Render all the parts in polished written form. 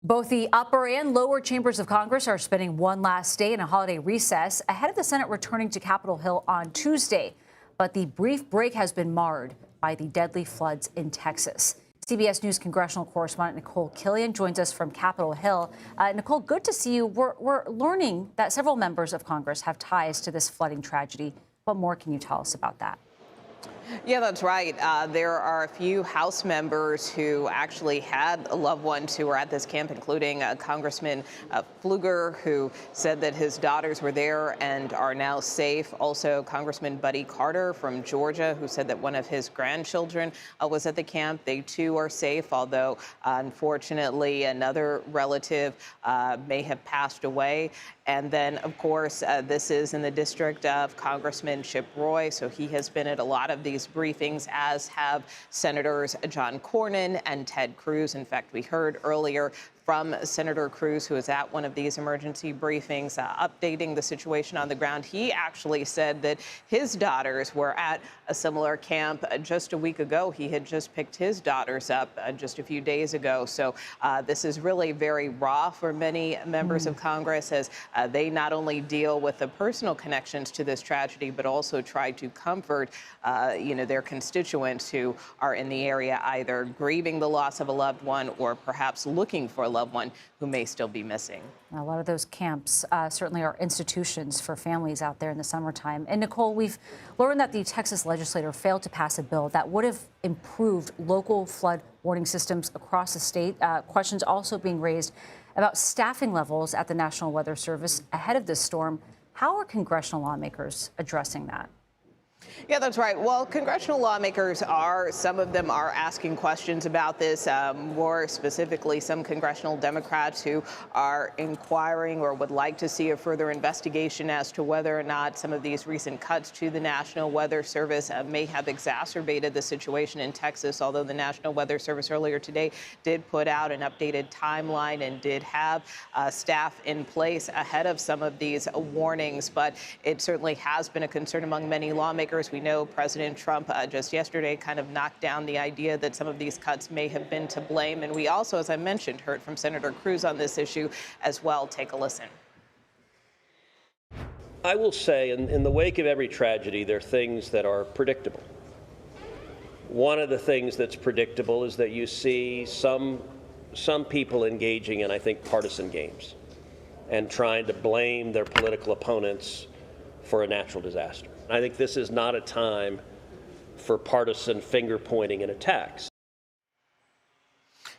Both the upper and lower chambers of Congress are spending one last day in a holiday recess ahead of the Senate returning to Capitol Hill on Tuesday. But the brief break has been marred by the deadly floods in Texas. CBS News congressional correspondent Nikole Killion joins us from Capitol Hill. Nikole, good to see you. We're learning that several members of Congress have ties to this flooding tragedy. What more can you tell us about that? Yeah, that's right. There are a few House members who actually had loved ones who were at this camp, including Congressman Pfluger, who said that his daughters were there and are now safe. Also, Congressman Buddy Carter from Georgia, who said that one of his grandchildren was at the camp. They, too, are safe, although, unfortunately, another relative may have passed away. And then, of course, this is in the district of Congressman Chip Roy, so he has been at a lot of these briefings, as have Senators John Cornyn and Ted Cruz. In fact, we heard earlier from Senator Cruz, who was at one of these emergency briefings, updating the situation on the ground. He actually said that his daughters were at a similar camp just a week ago. He had just picked his daughters up just a few days ago. So this is really very raw for many members of Congress, as they not only deal with the personal connections to this tragedy, but also try to comfort, their constituents who are in the area, either grieving the loss of a loved one or perhaps looking for a loved one who may still be missing. A lot of those camps certainly are institutions for families out there in the summertime. And Nikole, we've learned that the Texas legislature failed to pass a bill that would have improved local flood warning systems across the state. Questions also being raised about staffing levels at the National Weather Service ahead of this storm. How are congressional lawmakers addressing that? Yeah, that's right. Well, congressional lawmakers some of them are asking questions about this, more specifically some congressional Democrats who are inquiring or would like to see a further investigation as to whether or not some of these recent cuts to the National Weather Service may have exacerbated the situation in Texas, although the National Weather Service earlier today did put out an updated timeline and did have staff in place ahead of some of these warnings. But it certainly has been a concern among many lawmakers. We know President Trump just yesterday kind of knocked down the idea that some of these cuts may have been to blame. And we also, as I mentioned, heard from Senator Cruz on this issue as well. Take a listen. I will say, in the wake of every tragedy, there are things that are predictable. One of the things that's predictable is that you see some people engaging in, I think, partisan games and trying to blame their political opponents for a natural disaster. I think this is not a time for partisan finger-pointing and attacks.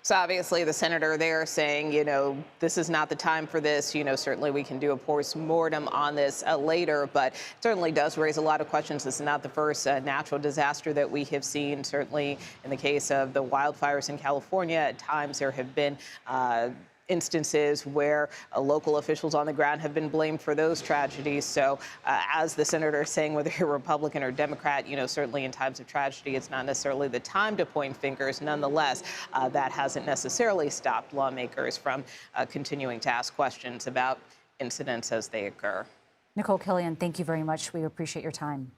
So obviously the senator there saying, this is not the time for this. Certainly we can do a post-mortem on this later, but it certainly does raise a lot of questions. This is not the first natural disaster that we have seen. Certainly in the case of the wildfires in California, at times there have been instances where local officials on the ground have been blamed for those tragedies. So as the senator is saying, whether you're Republican or Democrat, certainly in times of tragedy, it's not necessarily the time to point fingers. Nonetheless, that hasn't necessarily stopped lawmakers from continuing to ask questions about incidents as they occur. Nikole Killion, thank you very much. We appreciate your time.